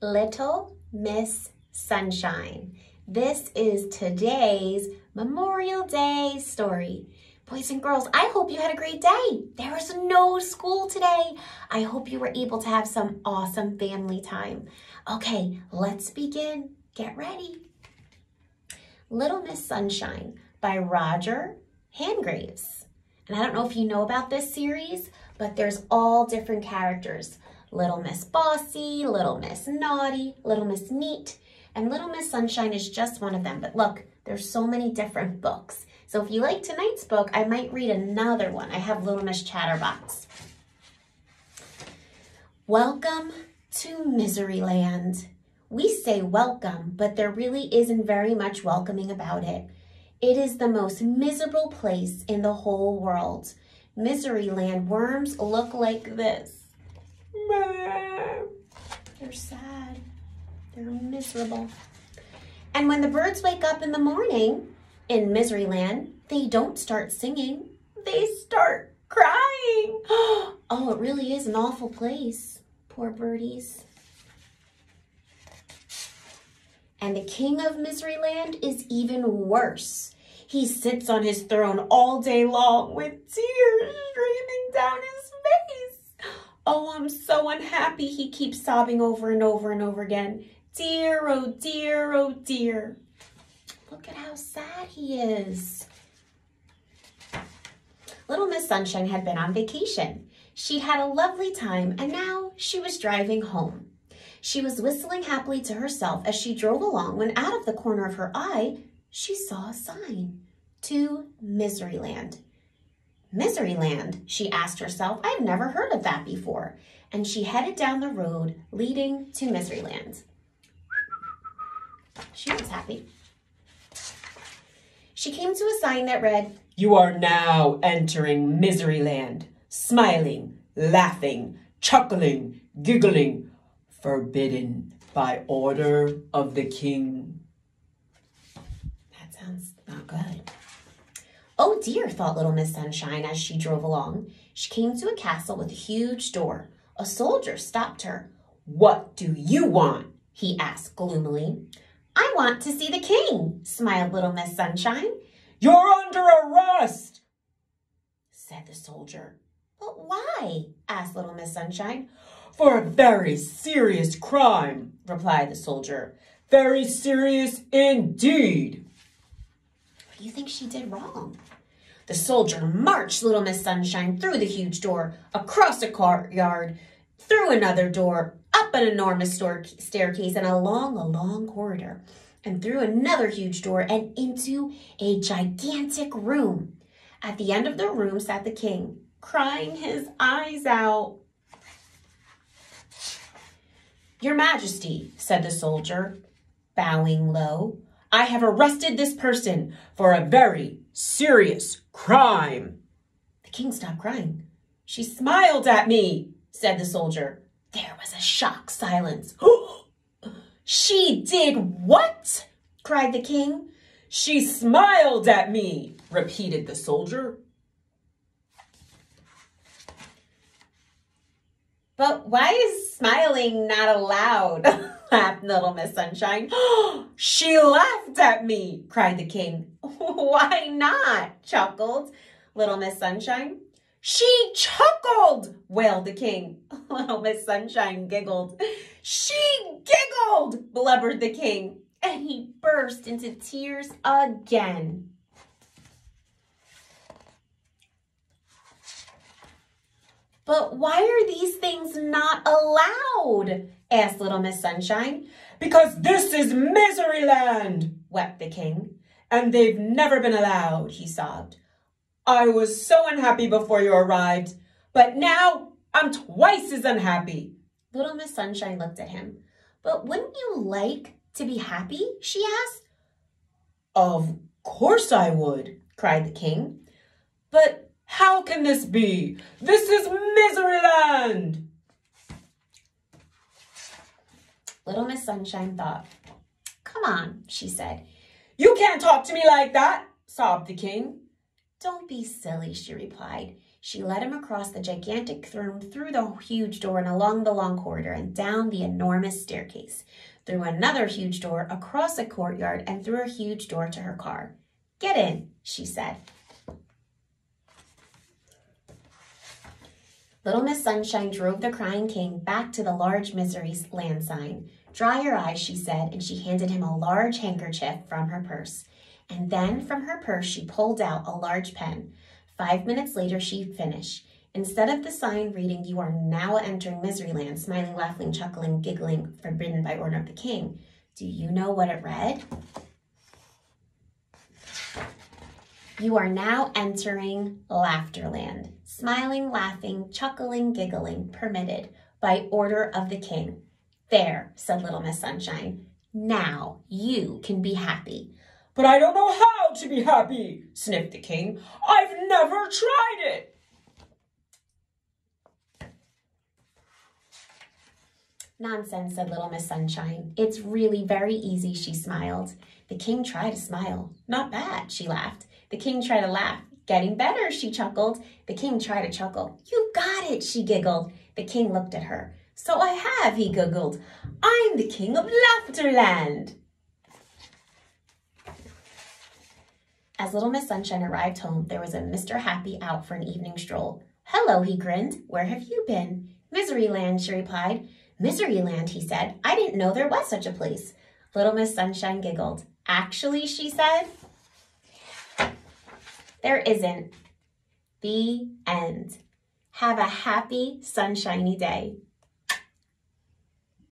Little Miss Sunshine. This is today's Memorial Day story. Boys and girls, I hope you had a great day. There was no school today. I hope you were able to have some awesome family time. Okay, let's begin. Get ready. Little Miss Sunshine by Roger Hargreaves. And I don't know if you know about this series, but there's all different characters. Little Miss Bossy, Little Miss Naughty, Little Miss Neat, and Little Miss Sunshine is just one of them. But look, there's so many different books. So if you like tonight's book, I might read another one. I have Little Miss Chatterbox. Welcome to Miseryland. We say welcome, but there really isn't very much welcoming about it. It is the most miserable place in the whole world. Miseryland worms look like this. They're sad. They're miserable. And when the birds wake up in the morning in Miseryland, they don't start singing. They start crying. Oh, it really is an awful place. Poor birdies. And the king of Miseryland is even worse. He sits on his throne all day long with tears streaming down his face. Oh, I'm so unhappy, he keeps sobbing over and over and over again. Dear, oh dear, oh dear. Look at how sad he is. Little Miss Sunshine had been on vacation. She'd had a lovely time, and now she was driving home. She was whistling happily to herself as she drove along when out of the corner of her eye, she saw a sign, to Miseryland. Miseryland, she asked herself. I've never heard of that before. And she headed down the road leading to Miseryland. She was happy. She came to a sign that read, "You are now entering Miseryland, smiling, laughing, chuckling, giggling, forbidden by order of the king." That sounds not good. Oh dear, thought Little Miss Sunshine as she drove along. She came to a castle with a huge door. A soldier stopped her. "What do you want?" he asked gloomily. "I want to see the king," smiled Little Miss Sunshine. "You're under arrest," said the soldier. "But why?" asked Little Miss Sunshine. "For a very serious crime," replied the soldier. "Very serious indeed." What do you think she did wrong? The soldier marched Little Miss Sunshine through the huge door, across a courtyard, through another door, up an enormous staircase, and along a long corridor, and through another huge door, and into a gigantic room. At the end of the room sat the king, crying his eyes out. "Your Majesty," said the soldier, bowing low, "I have arrested this person for a very serious crime." The king stopped crying. "She smiled at me," said the soldier. There was a shocked silence. "She did what?" cried the king. "She smiled at me," repeated the soldier. "But why is smiling not allowed?" laughed Little Miss Sunshine. "She laughed at me," cried the king. "Why not?" chuckled Little Miss Sunshine. "She chuckled," wailed the king. Little Miss Sunshine giggled. "She giggled," blubbered the king, and he burst into tears again. "But why are these things not allowed?" asked Little Miss Sunshine. "Because this is Miseryland," wept the king. "And they've never been allowed," he sobbed. "I was so unhappy before you arrived, but now I'm twice as unhappy." Little Miss Sunshine looked at him. "But wouldn't you like to be happy?" she asked. "Of course I would," cried the king. "But how can this be? This is Miseryland." Little Miss Sunshine thought. "Come on," she said. "You can't talk to me like that," sobbed the king. "Don't be silly," she replied. She led him across the gigantic room, through the huge door and along the long corridor and down the enormous staircase, through another huge door, across a courtyard, and through a huge door to her car. "Get in," she said. Little Miss Sunshine drove the crying king back to the large Misery Land sign. "Dry your eyes," she said, and she handed him a large handkerchief from her purse. And then from her purse she pulled out a large pen. 5 minutes later she finished. Instead of the sign reading, "You are now entering Misery Land, smiling, laughing, chuckling, giggling, forbidden by order of the king," do you know what it read? "You are now entering Laughterland, smiling, laughing, chuckling, giggling, permitted by order of the king." "There," said Little Miss Sunshine. "Now you can be happy." "But I don't know how to be happy," sniffed the king. "I've never tried it." "Nonsense," said Little Miss Sunshine. "It's really very easy," she smiled. The king tried to smile. "Not bad," she laughed. The king tried to laugh. "Getting better," she chuckled. The king tried to chuckle. "You got it," she giggled. The king looked at her. "So I have," he giggled. "I'm the king of Laughterland." As Little Miss Sunshine arrived home, there was a Mr. Happy out for an evening stroll. "Hello," he grinned. "Where have you been?" "Miseryland," she replied. "Miseryland," he said. "I didn't know there was such a place." Little Miss Sunshine giggled. "Actually," she said, "there isn't." The end. Have a happy, sunshiny day.